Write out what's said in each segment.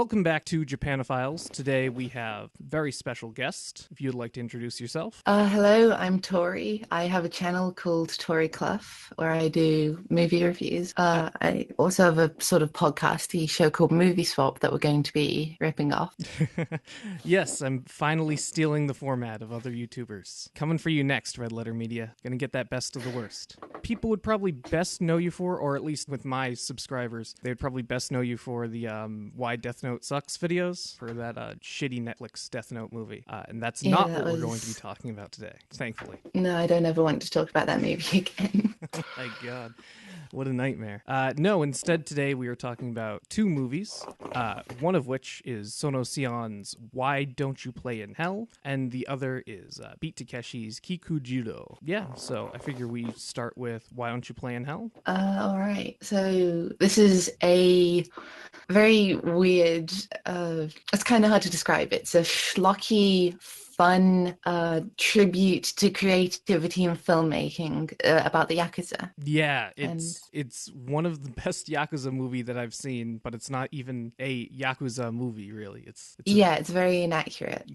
Welcome back to Japanophiles. Today we have a very special guest. If you'd like to introduce yourself. Hello, I'm Tori. I have a channel called Tori Clough where I do movie reviews. I also have a sort of podcasty show called Movie Swap that we're going to be ripping off. Yes, I'm finally stealing the format of other YouTubers. Coming for you next, Red Letter Media. Gonna get that best of the worst. People would probably best know you for, or at least with my subscribers, they would probably best know you for the Why Death Note Sucks videos, for that shitty Netflix Death Note movie. And that's not what we're going to be talking about today, thankfully. No, I don't ever want to talk about that movie again. Oh my god. What a nightmare. No, instead today we are talking about two movies, one of which is Sono Sion's Why Don't You Play in Hell, and the other is Beat Takeshi's Kikujiro. Yeah, so I figure we start with Why Don't You Play in Hell? All right. So this is a very weird, it's kind of hard to describe. It's a schlocky, fun tribute to creativity in filmmaking about the Yakuza. Yeah, it's one of the best Yakuza movie that I've seen, but it's not even a Yakuza movie, really. It's very inaccurate.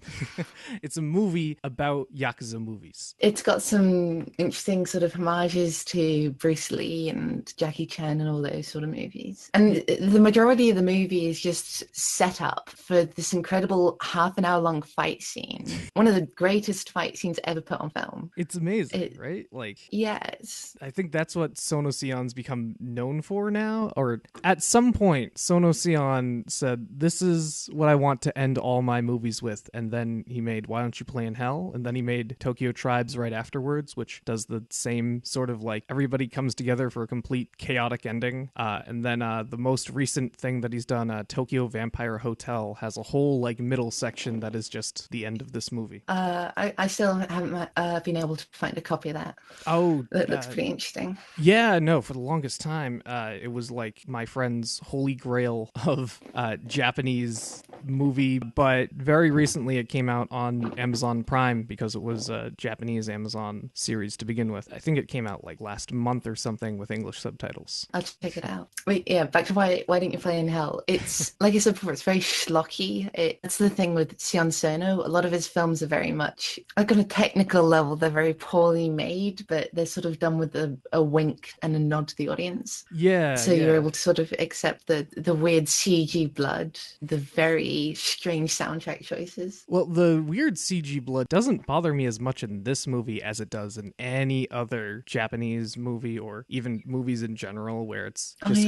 It's a movie about Yakuza movies. It's got some interesting sort of homages to Bruce Lee and Jackie Chan and all those sort of movies. And the majority of the movie is just set up for this incredible half-an-hour long fight scene. One of the greatest fight scenes ever put on film. It's amazing, right? Like, yes. I think that's what Sono Sion's become known for now. Or at some point, Sono Sion said, "This is what I want to end all my movies with." And then he made Why Don't You Play in Hell? And then he made Tokyo Tribes right afterwards, which does the same sort of like everybody comes together for a complete chaotic ending. And then the most recent thing that he's done, Tokyo Vampire Hotel, has a whole like middle section that is just the end of this movie. I still haven't been able to find a copy of that. Oh, that looks pretty interesting. Yeah, no, for the longest time, it was like my friend's holy grail of Japanese movie, but very recently it came out on Amazon Prime because it was a Japanese Amazon series to begin with. I think it came out like last month or something with English subtitles. I'll check it out. Wait, yeah, back to Why Don't You Play in Hell? It's, like I said before, it's very schlocky. That's the thing with Sion Sono. A lot of his films are very much, like on a technical level, they're very poorly made, but they're sort of done with a wink and a nod to the audience. Yeah. So you're able to sort of accept the weird CG blood, the very strange soundtrack choices. Well, the weird CG blood doesn't bother me as much in this movie as it does in any other Japanese movie or even movies in general where it's just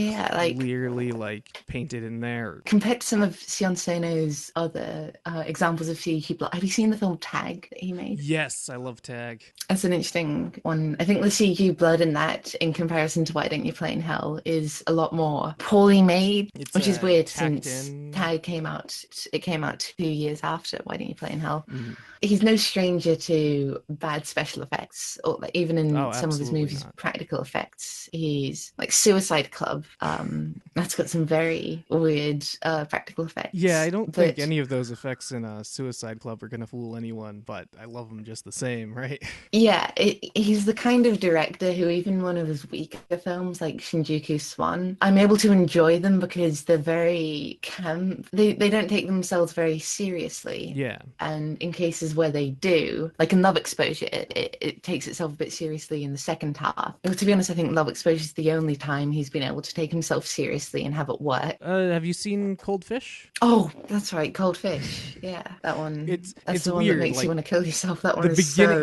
clearly like painted in there. Compared to some of Sion Sono's other examples of CG blood, have you seen the film Tag that he made? Yes, I love Tag. That's an interesting one. I think the CG blood in that, in comparison to Why Don't You Play in Hell, is a lot more poorly made, which is weird since Tag came out. It came out 2 years after Why Don't You Play in Hell. Mm-hmm. He's no stranger to bad special effects, or like, even in some of his movies, practical effects. He's like Suicide Club. That's got some very weird practical effects. Yeah, I don't think any of those effects in Suicide Club are going to fool anyone, but I love them just the same, right? Yeah, he's the kind of director who, even one of his weaker films like Shinjuku Swan, I'm able to enjoy them because they're very camp. They don't take themselves very seriously. Yeah. And in cases where they do, like in Love Exposure, it takes itself a bit seriously in the second half. Well, to be honest, I think Love Exposure is the only time he's been able to take himself seriously and have it work. Have you seen Cold Fish? Oh, that's right, Cold Fish. Yeah, that one. It's the one weird. That makes you want to kill yourself. That one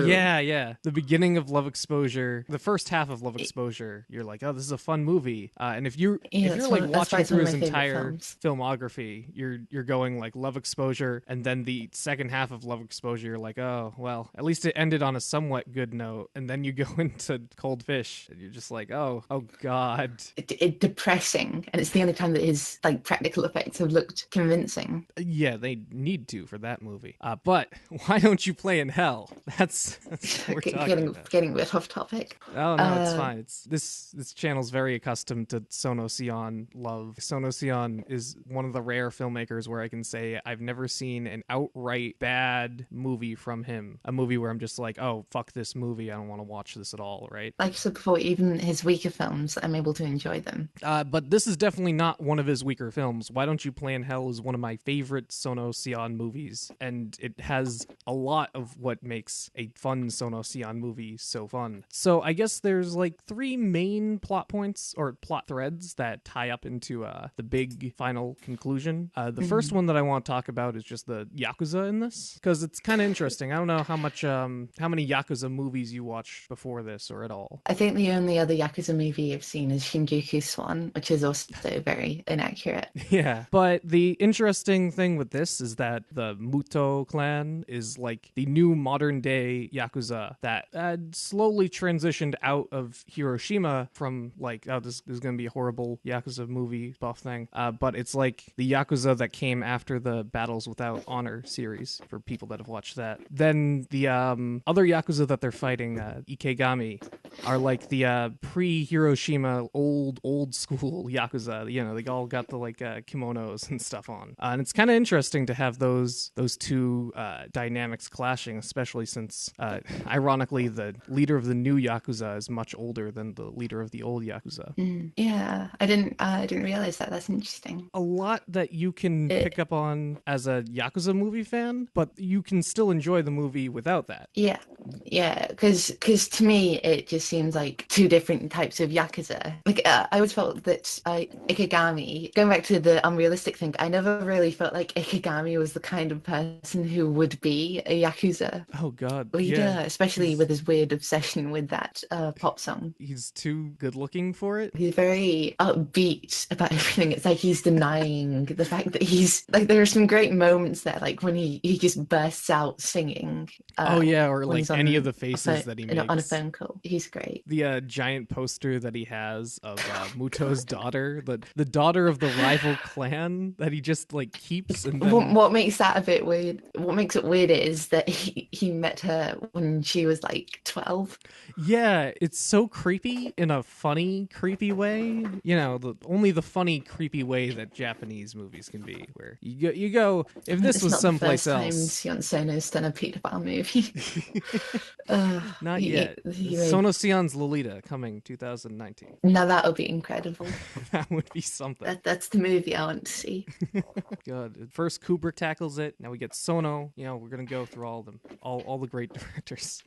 Yeah. The beginning of Love Exposure, the first half of Love Exposure, you're like, oh, this is a fun movie. And if you're like watching through his entire filmography, you're going like Love Exposure, and then the second half of Love Exposure, you're like, oh, well, at least it ended on a somewhat good note. And then you go into Cold Fish, and you're just like, oh God. It's depressing, and it's the only time that his like practical effects have looked convincing. Yeah, they need to for that movie. But Why Don't You Play in Hell? That's what we're talking about. Getting a bit off topic. Oh no, it's fine. It's this channel's very accustomed to Sono Sion love. Sono Sion is one of the rare filmmakers where I can say I've never seen an outright bad movie from him. A movie where I'm just like, oh, fuck this movie, I don't want to watch this at all, right? Like I said before, even his weaker films, I'm able to enjoy them. But this is definitely not one of his weaker films. Why Don't You Play in Hell is one of my favorite Sono Sion movies, and it has a lot of what makes a fun Sono Sion movie so fun. So I guess there's like 3 main plot points or plot threads that tie up into the big final conclusion. The first one that I want to talk about is just the Yakuza in this, because it's kind of interesting. I don't know how many Yakuza movies you watched before this or at all. I think the only other Yakuza movie I've seen is Shinjuku Swan, which is also very inaccurate. Yeah, but the interesting thing with this is that the Muto clan is like the new modern day Yakuza that slowly transitioned out of Hiroshima from like, oh, this is going to be a horrible Yakuza movie buff thing. But it's like the Yakuza that came after the Battles Without Honor series, for people that have watched that. Then the other Yakuza that they're fighting, Ikegami, are like the pre-Hiroshima old school Yakuza. You know, they all got the like kimonos and stuff on. And it's kind of interesting to have those two dynamics clashing, especially since ironically the leader of the new Yakuza is much older than the leader of the old Yakuza. Yeah, I didn't realize that. That's interesting. A lot that you can pick up on as a Yakuza movie fan, but you can still enjoy the movie without that. Yeah, because to me it just seems like 2 different types of Yakuza. Like I always felt that Ikegami, going back to the unrealistic thing, I never really felt like Ikegami was the kind of person who would be a Yakuza oh god leader, yeah. especially with his weird obsession with that pop song. He's too good looking for it. He's very upbeat about everything. It's like he's denying the fact that he's like, there are some great moments there, like when he just bursts out singing. Or like any of the faces that he makes on a phone call. He's great. The giant poster that he has of Muto's daughter, the daughter of the rival clan that he just like keeps. And then... what makes that a bit weird? What makes it weird is that he met her when she was like 12. Yeah, it's so creepy in a funny, creepy way. You know, only the funny, creepy way that Japanese movies can be, where you go if this was someplace else. Sion Sono's done a pedophile movie. Not yet. Sono Sion's Lolita coming 2019. Now that would be incredible. That would be something. That's the movie I want to see. God, first Kubrick tackles it. Now we get Sono. You know, we're gonna go through all of them, all the great directors.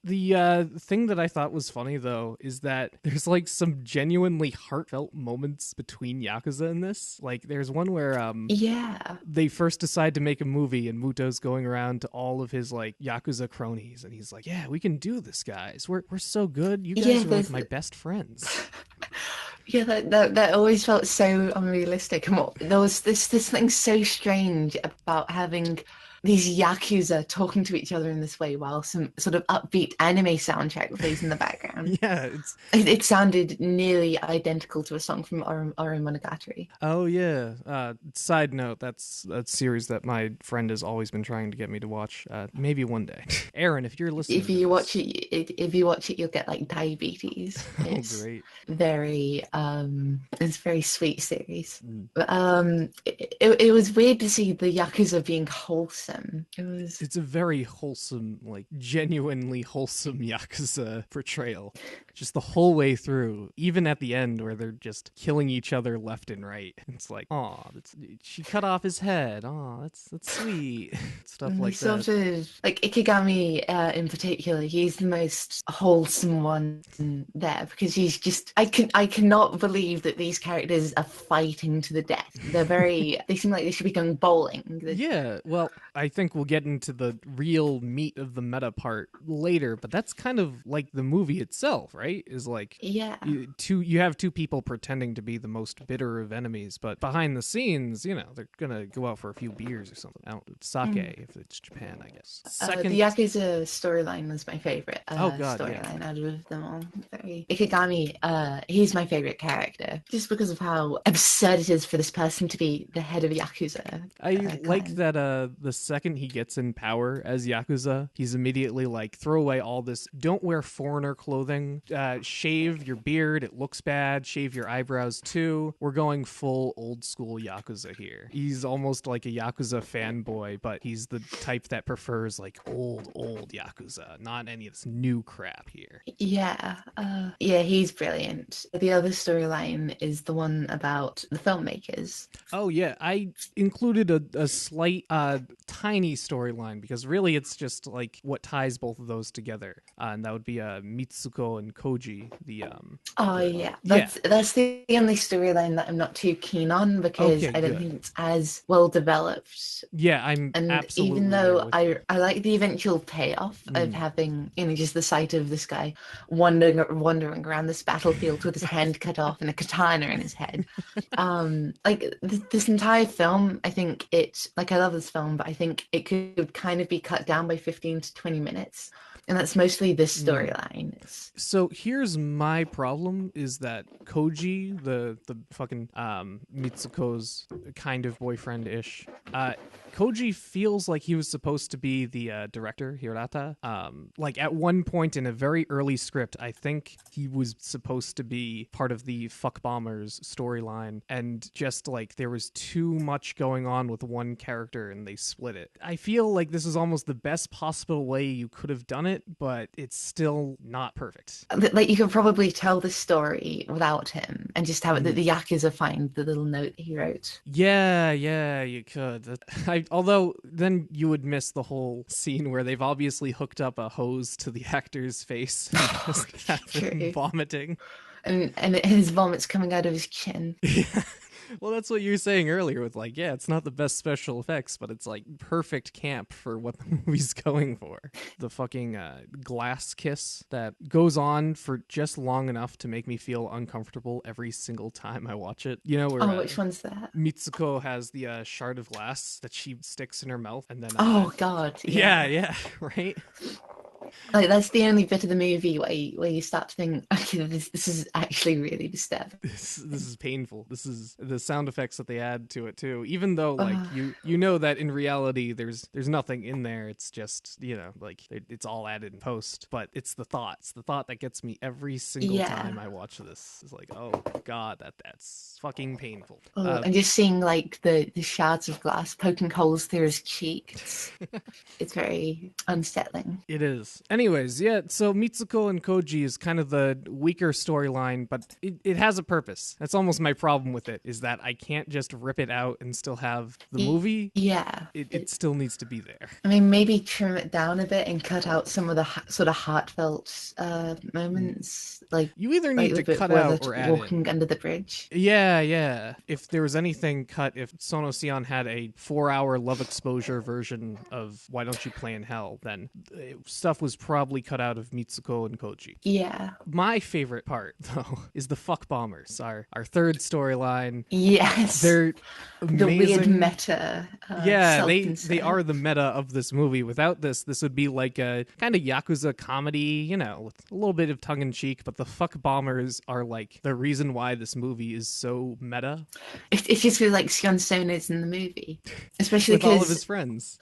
The thing that I thought was funny though is that there's like some genuinely heartfelt moments between Yakuza in this. Like there's one where they first decide to make a movie and Muto's going around to all of his like Yakuza cronies and he's like, yeah, we can do this, guys. We're so good. You guys are like my best friends. Yeah, that always felt so unrealistic. And there was this thing so strange about having these Yakuza talking to each other in this way while some sort of upbeat anime soundtrack plays in the background. Yeah. It sounded nearly identical to a song from Oro Monogatari. Oh, yeah. Side note, that's a series that my friend has always been trying to get me to watch. Maybe one day. Aaron, if you're listening if you watch it, you'll get like diabetes. It's great. It's a very sweet series. It was weird to see the Yakuza being wholesome. It's a very wholesome, like genuinely wholesome Yakuza portrayal. Just the whole way through, even at the end where they're just killing each other left and right. It's like, oh, she cut off his head. Oh, that's sweet. Stuff like that. Sort of like Ikegami in particular. He's the most wholesome one there because he's just. I cannot believe that these characters are fighting to the death. They seem like they should be going bowling. Yeah, well, I think we'll get into the real meat of the meta part later, but that's kind of like the movie itself, right? right? Is like, yeah, you have two people pretending to be the most bitter of enemies, but behind the scenes, they're gonna go out for a few beers or something. Sake, if it's Japan, I guess. The Yakuza storyline was my favorite storyline out of them all. Ikigami, he's my favorite character, just because of how absurd it is for this person to be the head of Yakuza. I like that the second he gets in power as Yakuza, he's immediately like, throw away all this, don't wear foreigner clothing, shave your beard, it looks bad, shave your eyebrows too. We're going full old school Yakuza here. He's almost like a Yakuza fanboy, but he's the type that prefers like old Yakuza, not any of this new crap here. Yeah, he's brilliant. The other storyline is the one about the filmmakers. Oh yeah, I included a slight, tiny storyline because really it's just like what ties both of those together, and that would be Mitsuko and Koji. That's the only storyline that I'm not too keen on because I don't think it's as well developed. Yeah, absolutely. Even though I like the eventual payoff of having just the sight of this guy wandering around this battlefield with his hand cut off and a katana in his head. This entire film, I think I love this film, but I think it could kind of be cut down by 15 to 20 minutes. And that's mostly this storyline. So here's my problem is that Koji, the fucking Mitsuko's kind of boyfriend-ish, Koji feels like he was supposed to be the director, Hirata. Like at one point in a very early script, I think he was supposed to be part of the Fuck Bombers storyline, and just like there was too much going on with one character and they split it. I feel like this is almost the best possible way you could have done it, but it's still not perfect. Like you could probably tell the story without him and just have it that the Yakuza find the little note he wrote. Yeah, you could. Although then you would miss the whole scene where they've obviously hooked up a hose to the actor's face and just have him vomiting. And his vomit's coming out of his chin. Yeah. Well, that's what you were saying earlier with like, yeah, it's not the best special effects, but it's like perfect camp for what the movie's going for. The fucking glass kiss that goes on for just long enough to make me feel uncomfortable every single time I watch it. You know where? Which one's that? Mitsuko has the shard of glass that she sticks in her mouth, and then oh god, yeah, right. Like that's the only bit of the movie where you start to think, okay, this is actually really disturbing. This is painful. This is the sound effects that they add to it too. Even though like you know that in reality there's nothing in there. It's just like it's all added in post. But it's the thought. It's the thought that gets me every single time I watch this. It's like, oh god, that's fucking painful. And just seeing like the shards of glass poking holes through his cheeks. It's very unsettling. It is. Anyways, yeah, so Mitsuko and Koji is kind of the weaker storyline, but it has a purpose. That's almost my problem with it, is that I can't just rip it out and still have the movie. Yeah. It still needs to be there. I mean, maybe trim it down a bit and cut out some of the sort of heartfelt moments. Like you either need to cut out or add walking under the bridge. Yeah. If there was anything cut, if Sono Sion had a 4-hour love exposure version of Why Don't You Play in Hell, then stuff was probably cut out of Mitsuko and Koji. Yeah. My favorite part, though, is the Fuck Bombers, our third storyline. Yes. They're amazing. The weird meta. They are the meta of this movie. Without this would be like a kind of Yakuza comedy, with a little bit of tongue-in-cheek, but the Fuck Bombers are like the reason why this movie is so meta. It just feels like Sion Sono is in the movie. Especially with all of his friends.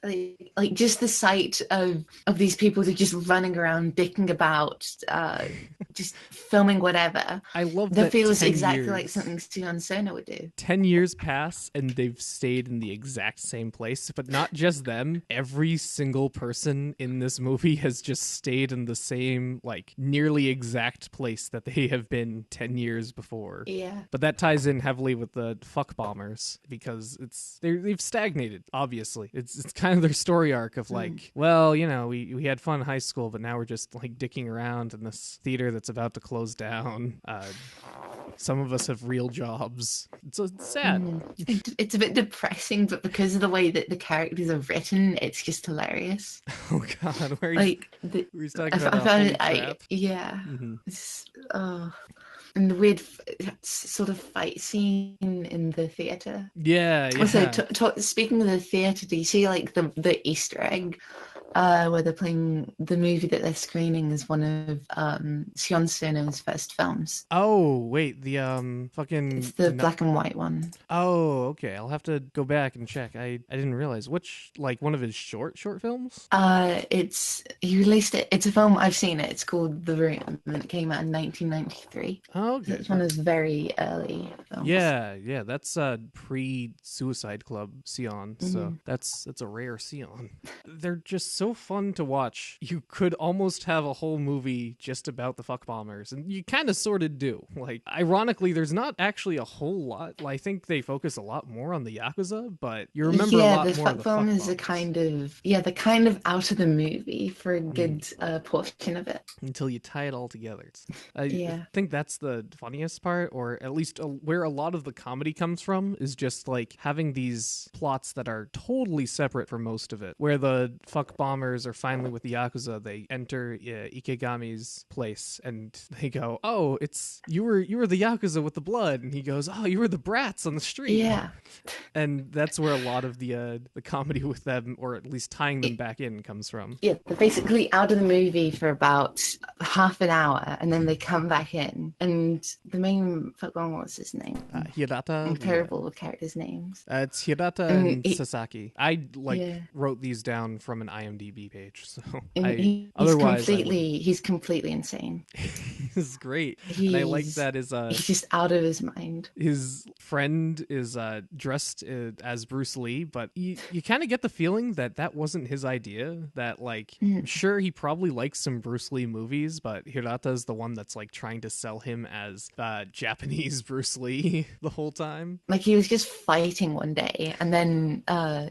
Like just the sight of these people who just running around, dicking about, just filming whatever. I love that feels exactly like something Sion Sono would do. 10 years pass and they've stayed in the exact same place, but not just them. Every single person in this movie has just stayed in the same, like, nearly exact place that they have been 10 years before. Yeah. But that ties in heavily with the Fuck Bombers because they've stagnated, obviously. It's kind of their story arc of like, well, we had fun in high school, but now we're just like dicking around in this theater that's it's about to close down. Some of us have real jobs. It's sad. It's a bit depressing, but because of the way that the characters are written, it's just hilarious. Oh God, where he's talking about a holy trap. Yeah. Mm-hmm. And the weird sort of fight scene in the theater. Yeah. Also, speaking of the theater, do you see like the Easter egg? Where they're playing the movie that they're screening is one of Sion Sono's first films. Oh, wait, the fucking... It's the black and white one. Oh, okay. I'll have to go back and check. I didn't realize. Which, like, one of his short films? He released it. It's a film, I've seen it. It's called The Room, and it came out in 1993. Oh, okay. So it's one of his very early films. Yeah. That's pre-Suicide Club Sion, so that's a rare Sion. They're just so fun to watch. You could almost have a whole movie just about the fuck bombers, and you kind of sort of do. Like, ironically, there's not actually a whole lot. Like, I think they focus a lot more on the Yakuza, but you remember a lot more of the fuck bombers. The kind of out of the movie for a good portion of it. Until you tie it all together. I think that's the funniest part, or at least where a lot of the comedy comes from, is just like having these plots that are totally separate for most of it, where the fuck bombers are finally with the Yakuza. They enter Ikegami's place and they go, "Oh, it's you were the Yakuza with the blood," and he goes, "Oh, you were the brats on the street." Yeah, and that's where a lot of the comedy with them, or at least tying them back in, comes from. Yeah, they're basically out of the movie for about half an hour, and then they come back in, and the main fuck bomber, what's his name? Hirata. I'm terrible with characters' names. It's Hirata and Sasaki. I wrote these down from an IMDb page, so he's completely insane. He's great. And I like that he's just out of his mind. His friend is dressed as Bruce Lee, but you kind of get the feeling that wasn't his idea. That I'm sure he probably likes some Bruce Lee movies, but Hirata's the one that's like trying to sell him as Japanese Bruce Lee the whole time. Like, he was just fighting one day, and then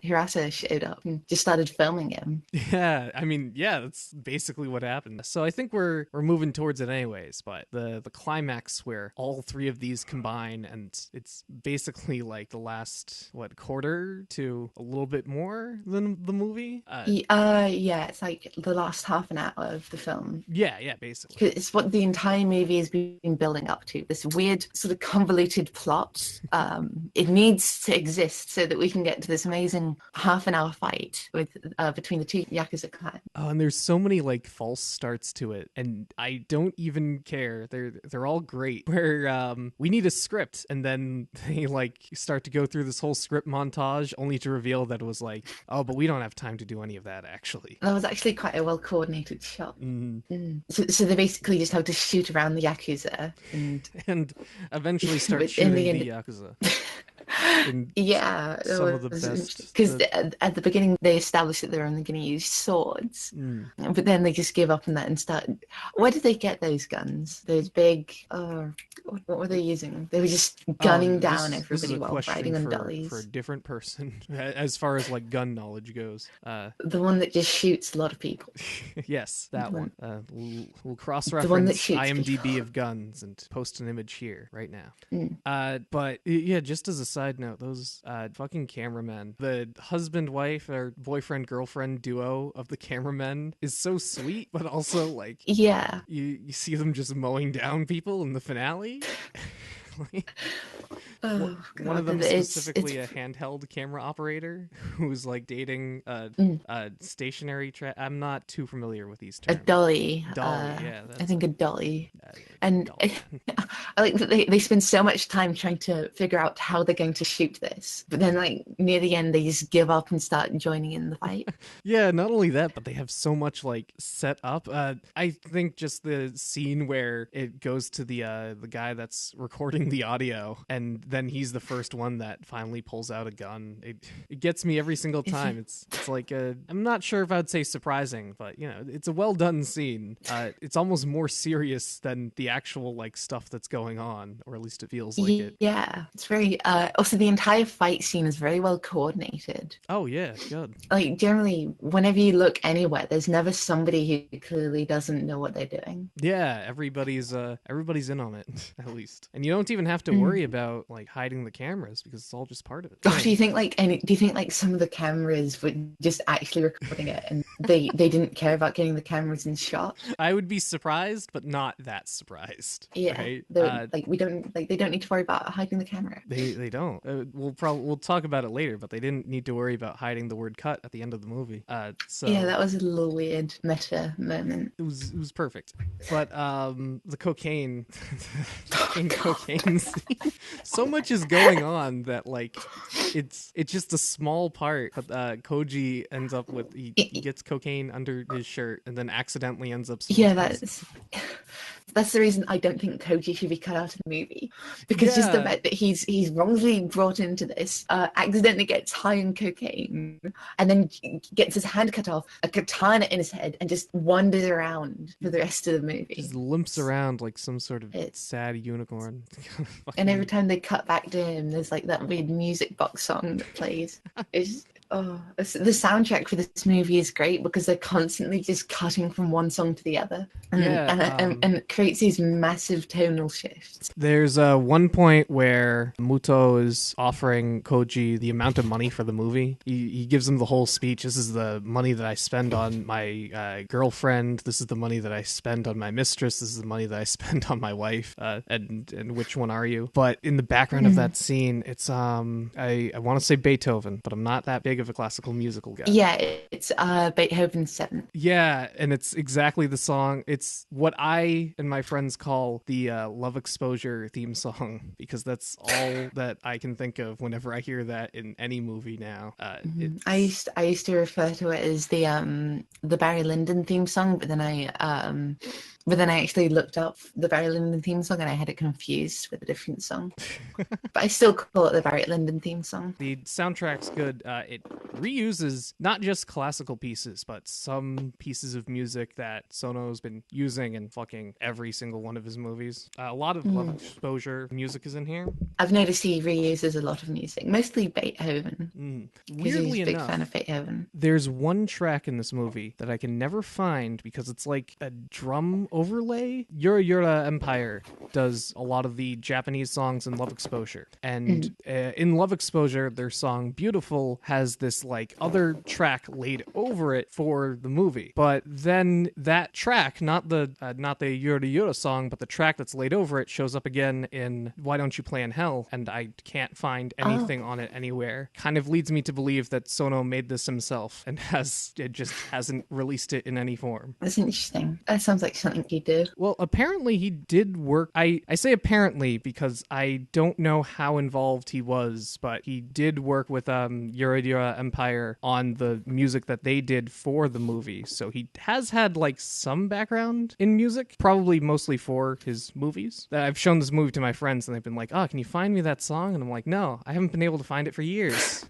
Hirata showed up and just started filming him. Yeah, I mean, that's basically what happened. So I think we're moving towards it anyways, but the climax where all three of these combine, and it's basically like the last, quarter to a little bit more than the movie? It's like the last half an hour of the film. Yeah, basically. It's what the entire movie has been building up to, this weird sort of convoluted plot. It needs to exist so that we can get to this amazing half an hour fight between the two Yakuza clans. Oh, and there's so many false starts to it, and I don't even care. They're all great. Where we need a script, and then they start to go through this whole script montage, only to reveal that it was but we don't have time to do any of that actually. That was actually quite a well coordinated shot. So they basically just have to shoot around the Yakuza and eventually start shooting the Yakuza. Some of the best. Because at the beginning they established that they're only going to use swords, but then they just give up on that and start. Where did they get those guns? Those big. What were they using? They were just gunning down everybody while riding on dollies. For a different person, as far as gun knowledge goes. The one that just shoots a lot of people. Yes, that one. We'll cross-reference IMDb people. Of guns and post an image here right now. But yeah, just as a side note, those fucking cameramen, the husband-wife or boyfriend-girlfriend duo of the cameramen is so sweet, but also you see them just mowing down people in the finale. One of them specifically a handheld camera operator who's dating a stationary I'm not too familiar with these terms. A dolly. I think a dolly. And I like that they spend so much time trying to figure out how they're going to shoot this, but then near the end they just give up and start joining in the fight. Yeah, not only that, but they have so much set up. I think just the scene where it goes to the guy that's recording the audio, and then he's the first one that finally pulls out a gun. It gets me every single time. It's like I'm not sure if I'd say surprising, but you know, it's a well done scene. It's almost more serious than the actual like stuff that's going on, or at least it feels like it. Yeah, it's very. Also, the entire fight scene is very well coordinated. Oh yeah, good. Like generally, whenever you look anywhere, there's never somebody who clearly doesn't know what they're doing. Yeah, everybody's in on it at least, and you don't even have to worry about like hiding the cameras because it's all just part of it. Oh, do you think like some of the cameras were just actually recording it, and they didn't care about getting the cameras in shot? I would be surprised, but not that surprised. Yeah, right? they don't need to worry about hiding the camera. They don't. We'll talk about it later, but they didn't need to worry about hiding the word "cut" at the end of the movie. So yeah, that was a little weird meta moment. It was perfect. But the cocaine, cocaine scene, so much is going on that like it's just a small part. But Koji ends up with he gets cocaine under his shirt and then accidentally ends up. Yeah, that's the reason I don't think Koji should be cut out of the movie, because just the fact that he's wrongly brought into this, accidentally gets high on cocaine, and then gets his hand cut off, a katana in his head, and just wanders around for the rest of the movie. Just limps around like some sort of sad unicorn. And every time they cut back to him, there's like that weird music box song that plays. The soundtrack for this movie is great because they're constantly just cutting from one song to the other, and it creates these massive tonal shifts. There's one point where Muto is offering Koji the amount of money for the movie. He gives him the whole speech. This is the money that I spend on my girlfriend. This is the money that I spend on my mistress. This is the money that I spend on my wife. And which one are you? But in the background of that scene, it's I want to say Beethoven, but I'm not that big of a classical musical guy. Yeah, it's Beethoven's 7th. Yeah, and it's exactly the song. It's what I and my friends call the Love Exposure theme song, because that's all that I can think of whenever I hear that in any movie now. I used to refer to it as the Barry Lyndon theme song, but then I actually looked up the Barry Lyndon theme song and I had it confused with a different song. But I still call it the Barry Lyndon theme song. The soundtrack's good. It reuses not just classical pieces, but some pieces of music that Sono's been using in fucking every single one of his movies. A lot of Love Exposure music is in here. I've noticed he reuses a lot of music, mostly Beethoven. Weirdly he's a big enough, fan of Beethoven. There's one track in this movie that I can never find because it's like a drum overlay. Yura Yura Empire does a lot of the Japanese songs in Love Exposure. And in Love Exposure, their song Beautiful has this like other track laid over it for the movie. But then that track, not the Yura Yura song, but the track that's laid over it shows up again in Why Don't You Play in Hell, and I can't find anything on it anywhere. Kind of leads me to believe that Sono made this himself and just hasn't released it in any form. That's interesting. That sounds like something he did. Well, apparently he did work. I say apparently because I don't know how involved he was, but he did work with Yura Yura Empire on the music that they did for the movie. So he has had like some background in music, probably mostly for his movies. I've shown this movie to my friends and they've been like, "Oh, can you find me that song?" And I'm like, "No, I haven't been able to find it for years."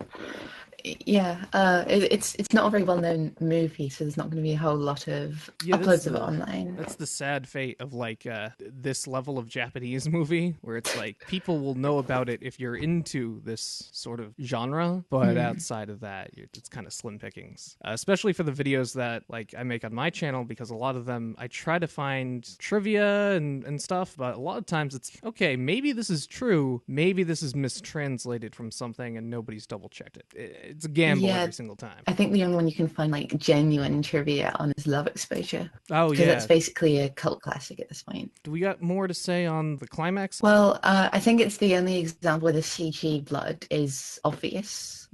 Yeah, it's not a very well-known movie, so there's not going to be a whole lot of uploads of it online. That's the sad fate of like this level of Japanese movie, where it's like people will know about it if you're into this sort of genre, but outside of that, it's kind of slim pickings. Especially for the videos that like I make on my channel, because a lot of them I try to find trivia and stuff, but a lot of times it's okay. Maybe this is true. Maybe this is mistranslated from something, and nobody's double checked it. It's a gamble every single time. I think the only one you can find like genuine trivia on is Love Exposure. Oh, yeah. Because that's basically a cult classic at this point. Do we got more to say on the climax? Well, I think it's the only example where the CG blood is obvious.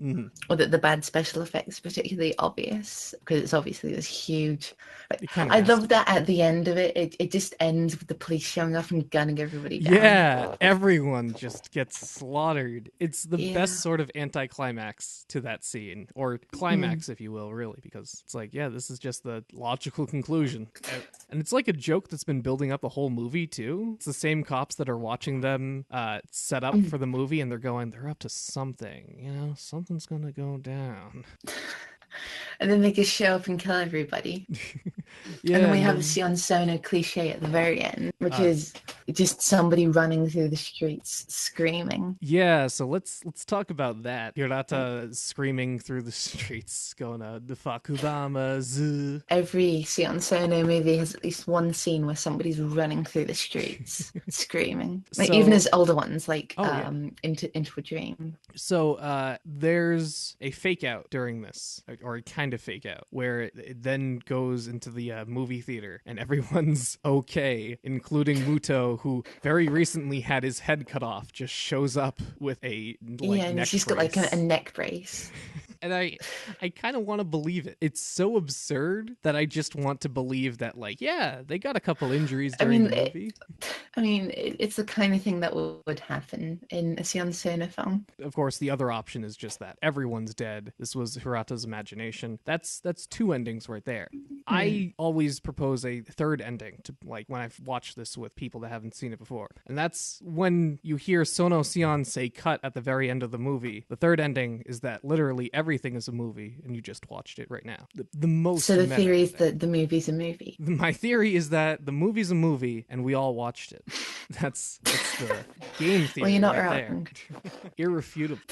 or that the bad special effects are particularly obvious, because it's obviously this huge. I love that at the end of it just ends with the police showing up and gunning everybody down. Yeah, everyone just gets slaughtered. It's the best sort of anticlimax to that scene, or climax, if you will, really, because it's like, yeah, this is just the logical conclusion. And it's like a joke that's been building up the whole movie, too. It's the same cops that are watching them set up for the movie, and they're up to something, you know, something's gonna go down. And then they just show up and kill everybody. Yeah, and then we have the Sion Sono cliche at the very end, which is just somebody running through the streets screaming. Yeah, so let's talk about that. Hirata screaming through the streets, going the Fakudama. Every Sion Sono movie has at least one scene where somebody's running through the streets screaming. Like, even as older ones, like Into a Dream. So there's a fake out during this, or a kind of fake out, where it then goes into the movie theater and everyone's okay, including Muto, who very recently had his head cut off, just shows up with a and neck she's brace. got like a neck brace. And I kind of want to believe it. It's so absurd that I just want to believe that, like, yeah, they got a couple injuries during the movie. It's the kind of thing that would happen in a Sion Sono film. Of course, the other option is just that everyone's dead. This was Hirata's imagination. That's two endings right there. I always propose a third ending to, like, when I've watched this with people that haven't seen it before. And that's when you hear Sono Sion say cut at the very end of the movie. The third ending is that literally everything is a movie and you just watched it right now. The most So the theory is that the movie's a movie. My theory is that the movie's a movie and we all watched it. That's the game theory. Well, you're not right wrong. There. Irrefutable.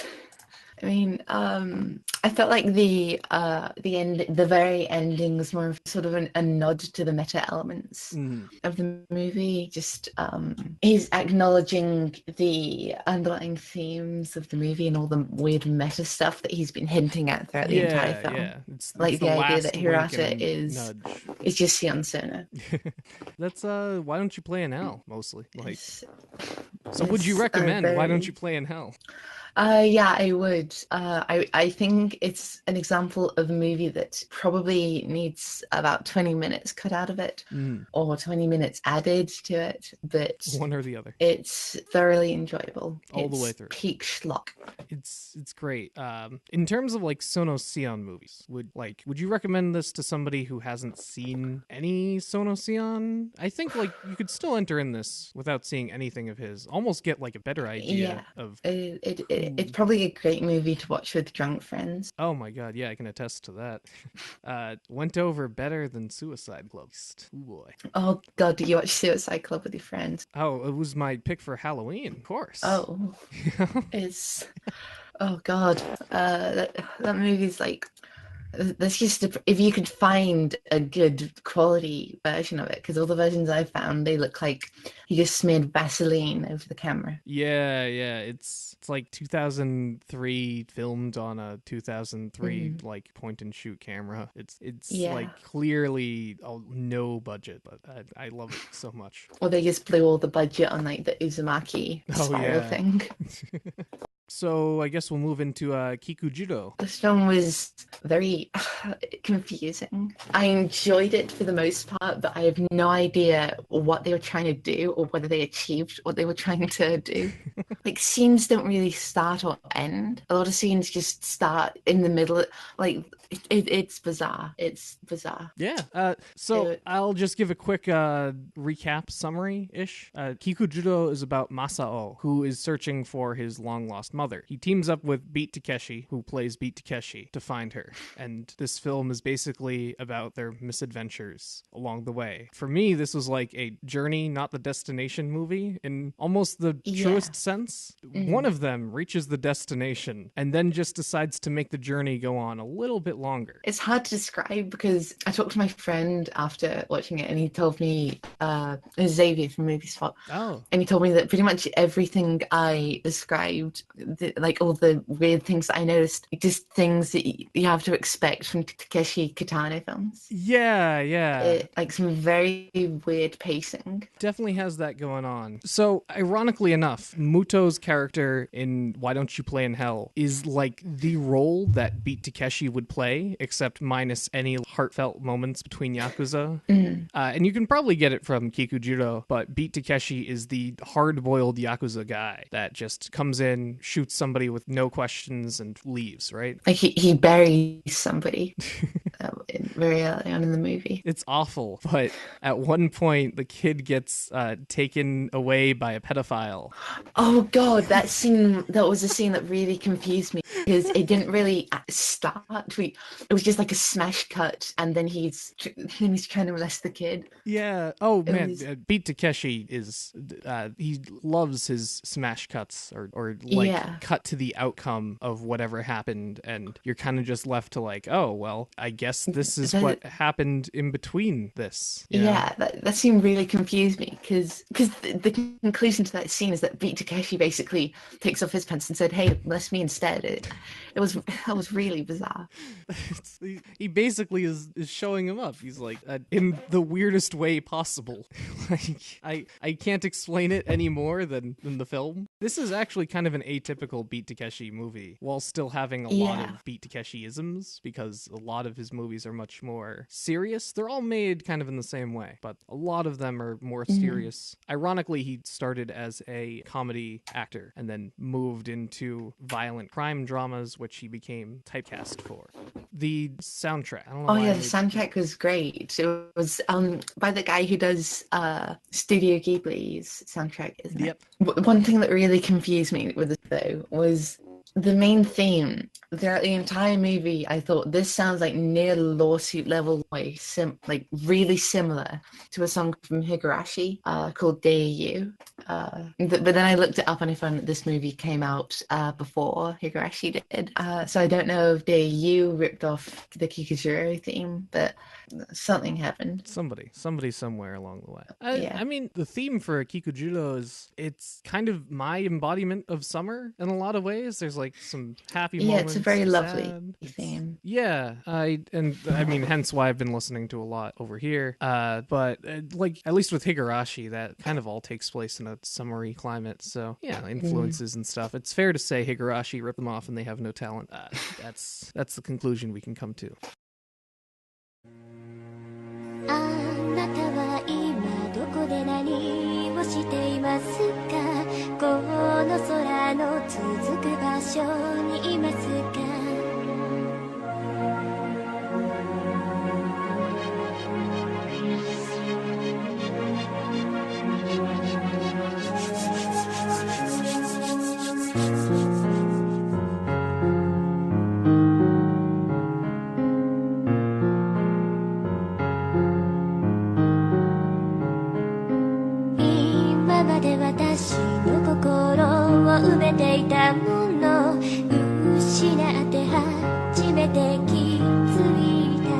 I mean, I felt like the very ending was more of sort of a nod to the meta elements of the movie. Just he's acknowledging the underlying themes of the movie and all the weird meta stuff that he's been hinting at throughout the entire film. Yeah, it's like the idea that Hirata is just Sion Sono. That's Why Don't You Play in Hell? Mostly, like. So, would you recommend Why Don't You Play in Hell? Yeah, I would. I think it's an example of a movie that probably needs about 20 minutes cut out of it, or 20 minutes added to it, but one or the other. It's thoroughly enjoyable. All the way through. Peak schlock. It's great. In terms of like Sono Sion movies, would you recommend this to somebody who hasn't seen any Sono Sion? I think like you could still enter in this without seeing anything of his. Almost get like a better idea of It's probably a great movie to watch with drunk friends. Oh my god, yeah, I can attest to that. Went over better than Suicide Club. Oh boy. Oh god, did you watch Suicide Club with your friends? Oh, it was my pick for Halloween, of course. Oh. It's... Oh god. That movie's like... That's just if you could find a good quality version of it, because all the versions I found, they look like you just smeared Vaseline over the camera. Yeah, it's like 2003 filmed on a 2003 like point and shoot camera. It's like clearly no budget, but I love it so much. Or they just blew all the budget on like the Uzumaki spiral thing. So I guess we'll move into Kikujiro. This film was very confusing. I enjoyed it for the most part, but I have no idea what they were trying to do or whether they achieved what they were trying to do. Like, scenes don't really start or end. A lot of scenes just start in the middle. Like, it's bizarre. It's bizarre. Yeah. So I'll just give a quick recap summary-ish. Kikujiro is about Masao, who is searching for his long-lost mother. He teams up with Beat Takeshi, who plays Beat Takeshi, to find her. And this film is basically about their misadventures along the way. For me, this was like a journey, not the destination movie in almost the truest sense. One of them reaches the destination and then just decides to make the journey go on a little bit longer. It's hard to describe because I talked to my friend after watching it and he told me, it was Xavier from Movie Spot. Oh. And he told me that pretty much everything I described, like all the weird things that I noticed, just things that you have to expect from Takeshi Kitano films. Yeah. Like some very weird pacing. Definitely has that going on. So, ironically enough, Muto's character in Why Don't You Play in Hell is like the role that Beat Takeshi would play, except minus any heartfelt moments between Yakuza. And you can probably get it from Kikujiro, but Beat Takeshi is the hard-boiled Yakuza guy that just comes in, shoots somebody with no questions, and leaves, right? Like he buries somebody very early on in the movie. It's awful, but at one point, the kid gets taken away by a pedophile. Oh god, that was a scene that really confused me because it didn't really start. It was just like a smash cut, and then he's trying to molest the kid. Yeah. Oh man, Beat Takeshi is he loves his smash cuts or cut to the outcome of whatever happened, and you're kind of just left to like, oh well, I guess this is what happened in between this. Yeah, that scene really confused me because the conclusion to that scene is that Beat Takeshi basically takes off his pants and said, "Hey, molest me instead." That was really bizarre. He basically is showing him up. He's like in the weirdest way possible. Like I can't explain it any more than the film. This is actually kind of an atypical Beat Takeshi movie, while still having a lot of Beat Takeshi-isms, because a lot of his movies are much more serious. They're all made kind of in the same way, but a lot of them are more serious. Ironically, he started as a comedy actor and then moved into violent crime dramas, which he became typecast for. The soundtrack. I don't know the soundtrack was great. It was by the guy who does Studio Ghibli's soundtrack, isn't it? One thing that really confused me with this though was the main theme. Throughout the entire movie, I thought this sounds like near lawsuit level, like really similar to a song from Higurashi called Deiyu. But then I looked it up and I found that this movie came out before Higurashi did. So I don't know if Deiyu ripped off the Kikujiro theme, but something happened. Somebody somewhere along the way. I mean, the theme for Kikujiro it's kind of my embodiment of summer in a lot of ways. There's like some happy moments. Yeah, it's a very lovely theme. Yeah, I mean, hence why I've been listening to a lot over here. But like at least with Higurashi, that kind of all takes place in a summery climate. So yeah, influences and stuff. It's fair to say Higurashi ripped them off and they have no talent. That's the conclusion we can come to. あなたは今どこで何をしていますかこの空の続く場所にいますか 私の心を埋めていたもの失って初めて気づいた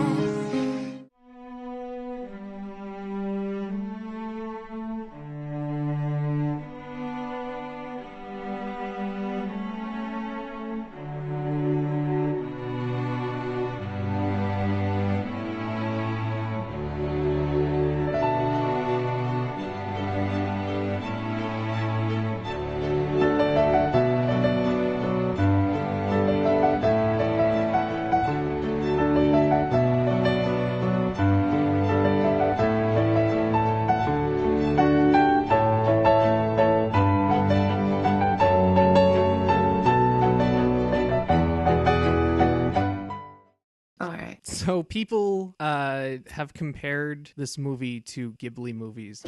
So people have compared this movie to Ghibli movies.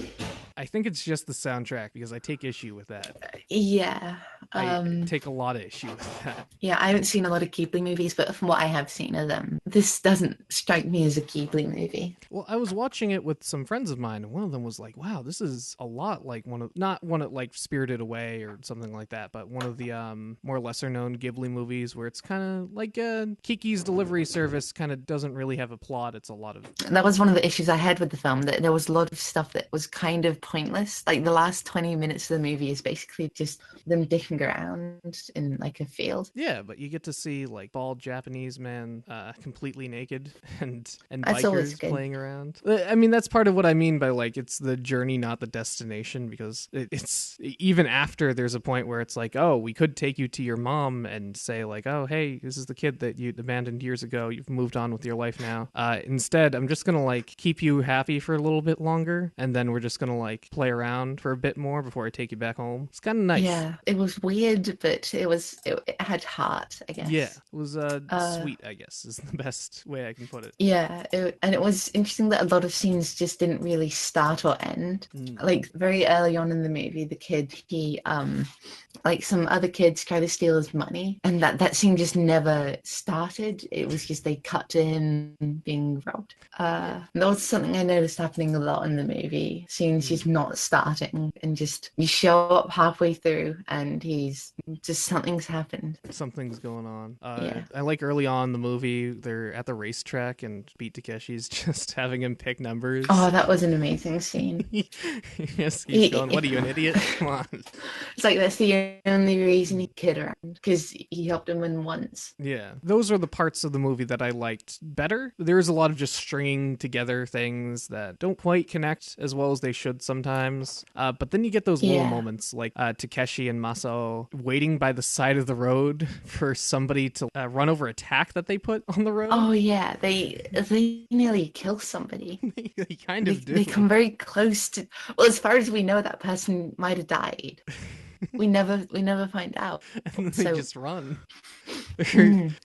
I think it's just the soundtrack because I take issue with that. Yeah, I take a lot of issue with that. Yeah, I haven't seen a lot of Ghibli movies, but from what I have seen of them, this doesn't strike me as a Ghibli movie. Well, I was watching it with some friends of mine, and one of them was like, wow, this is a lot like not one of like Spirited Away or something like that, but one of the more lesser known Ghibli movies where it's kind of like Kiki's Delivery Service, kind of doesn't really have a plot. It's a lot of... That was one of the issues I had with the film, that there was a lot of stuff that was kind of pointless. Like the last 20 minutes of the movie is basically just them dicking around in like a field. Yeah, but you get to see like bald Japanese man completely naked and That's always bikers good. playing around. I mean, that's part of what I mean by like it's the journey, not the destination, because it's even after there's a point where it's like, oh, we could take you to your mom and say like, oh, hey, this is the kid that you abandoned years ago. You've moved on with your life now. Instead, I'm just gonna like keep you happy for a little bit longer, and then we're just gonna like play around for a bit more before I take you back home. It's kind of nice. Yeah, it was weird, but it had heart, I guess. Yeah, it was sweet, I guess, is the best way I can put it. Yeah, and it was interesting that a lot of scenes just didn't really start or end. Like very early on in the movie, the kid, he like some other kids try to steal his money, and that scene just never started. It was just they cut to him being robbed. That was something I noticed happening a lot in the movie. Scenes just not starting, and just you show up halfway through and he's just something's happened. Something's going on. Yeah. I like early on in the movie, they're at the racetrack and Beat Takeshi's just having him pick numbers. Oh, that was an amazing scene. Yes, he's going, what are you, an idiot? Come on. It's like that's the only reason he kid around, because he helped him win once. Yeah, those are the parts of the movie that I liked better. There is a lot of just stringing together things that don't quite connect as well as they should sometimes. But then you get those little moments like Takeshi and Masao waiting by the side of the road for somebody to run over a tack that they put on the road. Oh yeah, they nearly kill somebody. They kind of do. They come very close to. Well, as far as we know, that person might have died. We never find out. And they just run.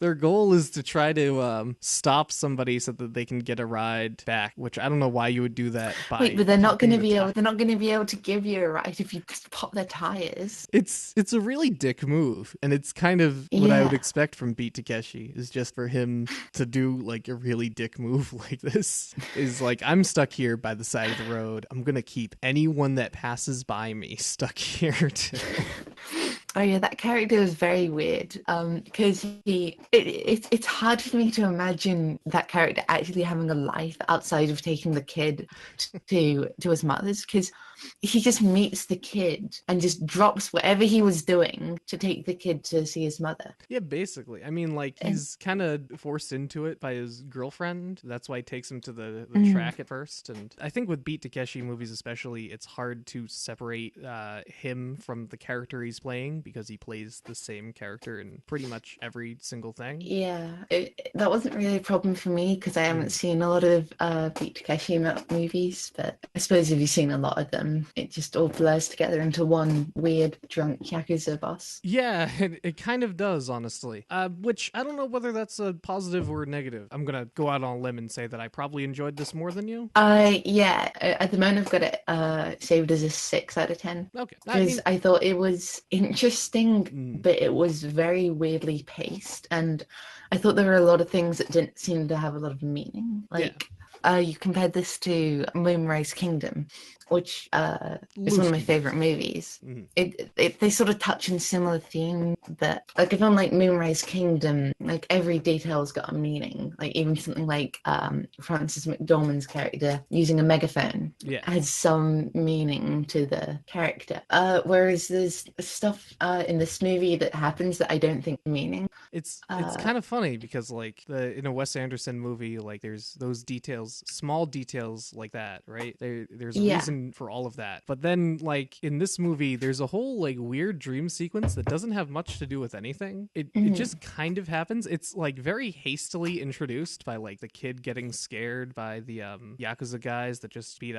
Their goal is to try to stop somebody so that they can get a ride back, which I don't know why you would do that. Wait, but they're not going to be able. They're not going to be able to give you a ride if you pop their tires. It's a really dick move, and it's kind of what I would expect from Beat Takeshi, is just for him to do like a really dick move like this. Is like, I'm stuck here by the side of the road. I'm gonna keep anyone that passes by me stuck here too. Oh yeah, that character is very weird. Because it's hard for me to imagine that character actually having a life outside of taking the kid to his mother's, because he just meets the kid and just drops whatever he was doing to take the kid to see his mother. Yeah, basically. I mean, like, he's kind of forced into it by his girlfriend. That's why he takes him to the track at first. And I think with Beat Takeshi movies especially, it's hard to separate him from the character he's playing, because he plays the same character in pretty much every single thing. Yeah, that wasn't really a problem for me, because I haven't seen a lot of Beat Takeshi movies, but I suppose if you've seen a lot of them, it just all blurs together into one weird drunk Yakuza boss. Yeah, it kind of does, honestly. Which I don't know whether that's a positive or negative. I'm gonna go out on a limb and say that I probably enjoyed this more than you. Yeah, at the moment I've got it saved as a 6 out of 10. Okay. Because I thought it was interesting, but it was very weirdly paced, and I thought there were a lot of things that didn't seem to have a lot of meaning. Like, you compared this to Moonrise Kingdom, which is one of my favorite movies. They sort of touch on similar themes, but like if I'm like Moonrise Kingdom, like every detail's got a meaning. Like even something like Frances McDormand's character using a megaphone has some meaning to the character. Whereas there's stuff in this movie that happens that I don't think meaning. It's kind of funny because like in a Wes Anderson movie, like there's those details, small details like that, right? There's a reason for all of that. But then like in this movie, there's a whole like weird dream sequence that doesn't have much to do with anything. It just kind of happens. It's like very hastily introduced by like the kid getting scared by the Yakuza guys that just beat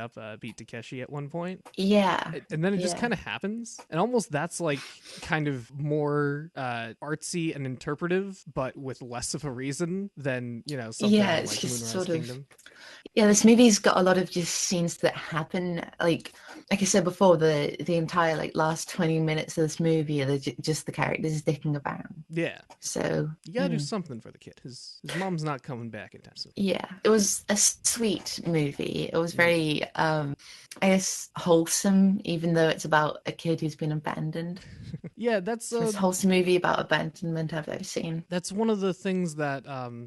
Takeshi at one point. Yeah. And then it just kind of happens. And almost that's like kind of more artsy and interpretive, but with less of a reason than, something it's like just Moonrise sort Kingdom. Yeah, this movie's got a lot of just scenes that happen. Like I said before, the entire like last 20 minutes of this movie are just the characters dicking about. Yeah. So you gotta do something for the kid. His mom's not coming back in time soon. yeah, it was a sweet movie. It was very, I guess, wholesome, even though it's about a kid who's been abandoned. Yeah, that's the most wholesome movie about abandonment I've ever seen. That's one of the things that,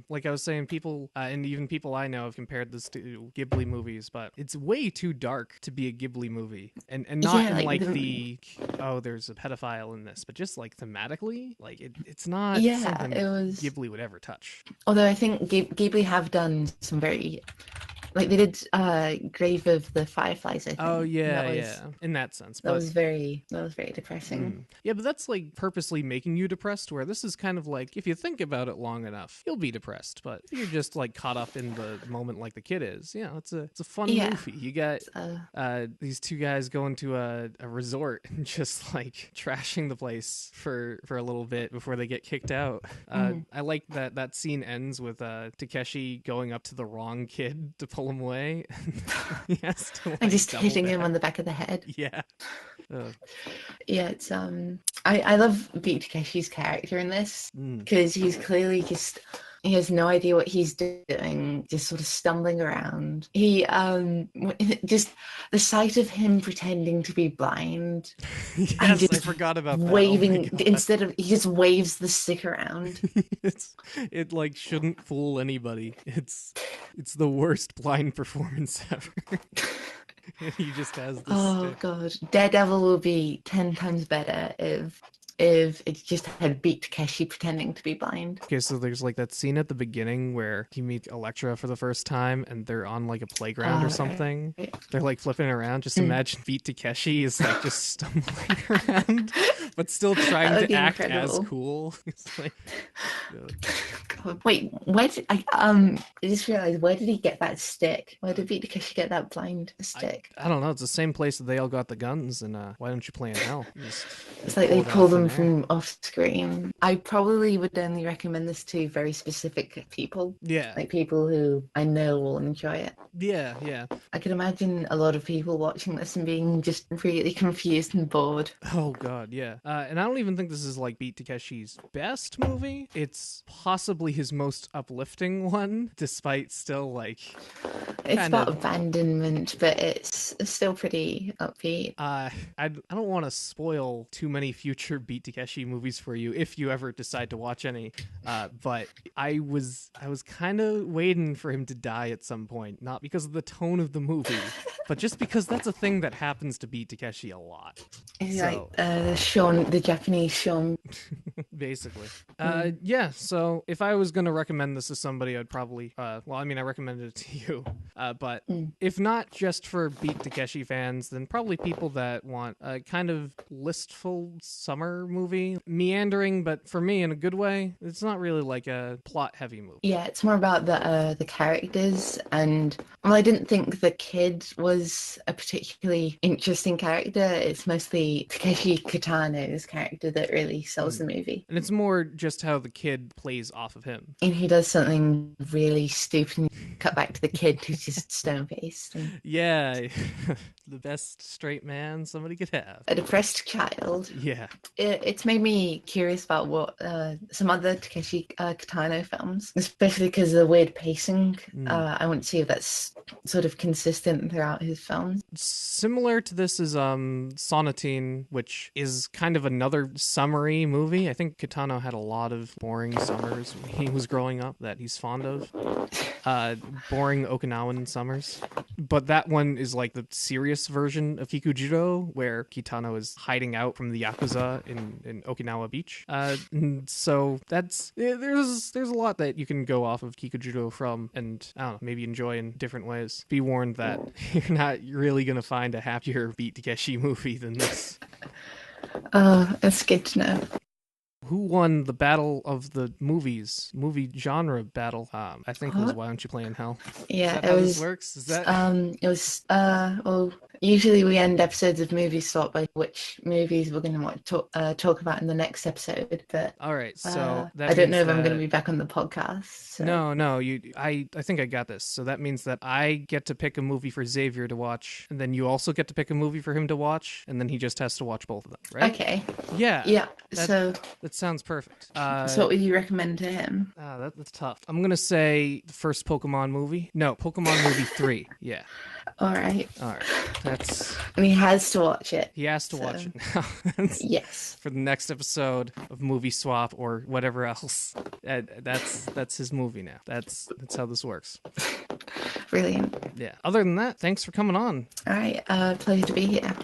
like I was saying, people, and even people I know have compared this to Ghibli movies, but it's way too dark to be a Ghibli movie. And not in there's a pedophile in this, but just like thematically, like it's not something Ghibli would ever touch. Although I think Ghibli have done some very... Like they did Grave of the Fireflies, I think. Oh yeah, in that sense. That was very depressing. Yeah, but that's like purposely making you depressed, where this is kind of like, if you think about it long enough, you'll be depressed. But if you're just like caught up in the moment like the kid is, it's a fun movie. You got these two guys going to a resort and just like trashing the place for a little bit before they get kicked out. I like that scene ends with Takeshi going up to the wrong kid to pull him away. He has to, like, and just hitting him on the back of the head. Yeah. Yeah, it's I love Beat Takeshi's character in this because he's clearly he has no idea what he's doing, just sort of stumbling around. He just the sight of him pretending to be blind. Yes, and just I forgot about that. Waving instead of he just waves the stick around. It like shouldn't fool anybody. It's the worst blind performance ever. He just has this stick. God, Daredevil will be 10 times better if it just had Beat Takeshi pretending to be blind. Okay, so there's like that scene at the beginning where he meets Elektra for the first time and they're on like a playground or something. Right. They're like flipping around. Just imagine Beat Takeshi is like just stumbling around, but still trying to act as cool. It's like, wait, where did I just realized, where did he get that stick? Where did Beat Takeshi get that blind stick? I don't know. It's the same place that they all got the guns, and Why Don't You Play in Hell? It's like they pull them from off screen. I probably would only recommend this to very specific people. Yeah. Like people who I know will enjoy it. Yeah. I can imagine a lot of people watching this and being just really confused and bored. Oh god, yeah. And I don't even think this is like Beat Takeshi's best movie. It's possibly his most uplifting one, despite still like it's about abandonment, but it's still pretty upbeat. I don't want to spoil too many future Beat Takeshi movies for you if you ever decide to watch any. But I was kind of waiting for him to die at some point, not because of the tone of the movie, but just because that's a thing that happens to Beat Takeshi a lot. Like the Japanese Sean. Basically. Yeah, so if I was going to recommend this to somebody, I'd probably, I recommended it to you. But if not just for Beat Takeshi fans, then probably people that want a kind of listful summer movie. Meandering, but for me, in a good way. It's not really like a plot-heavy movie. Yeah, it's more about the characters, and I didn't think the kid was a particularly interesting character. It's mostly Takeshi Kitano's character that really sells the movie. And it's more just how the kid plays off of him. And he does something really stupid and cut back to the kid who's just stone-faced. Yeah, the best straight man somebody could have. A depressed child. Yeah. It's made me curious about what some other Takeshi Kitano films, especially because of the weird pacing. I want to see if that's sort of consistent throughout his films. Similar to this is Sonatine, which is kind of another summery movie. I think Kitano had a lot of boring summers when he was growing up that he's fond of. Boring Okinawan summers. But that one is like the serious version of Kikujiro, where Kitano is hiding out from the Yakuza in Okinawa Beach. So that's there's a lot that you can go off of Kikujiro from, and I don't know, maybe enjoy in different ways. Be warned that you're not really gonna find a happier Beat Takeshi movie than this. That's good to know. Who won the battle of the movie genre battle? I think it was Why Don't You Play in Hell? Yeah, is that how this works? Is that it was Usually we end episodes of Movie Swap by which movies we're going to talk about in the next episode. But all right, so that I don't know means if I'm going to that- be back on the podcast. So. No, I think I got this. So that means that I get to pick a movie for Xavier to watch, and then you also get to pick a movie for him to watch, and then he just has to watch both of them, right? Okay. Yeah. Yeah. That sounds perfect. So what would you recommend to him? That's tough. I'm gonna say the first Pokemon movie. No, Pokemon movie 3. Yeah. All right. That's. And he has to watch it. He has to watch it now. Yes. For the next episode of Movie Swap or whatever else. That's his movie now. That's how this works. Brilliant. Yeah. Other than that, thanks for coming on. All right. Pleasure to be here.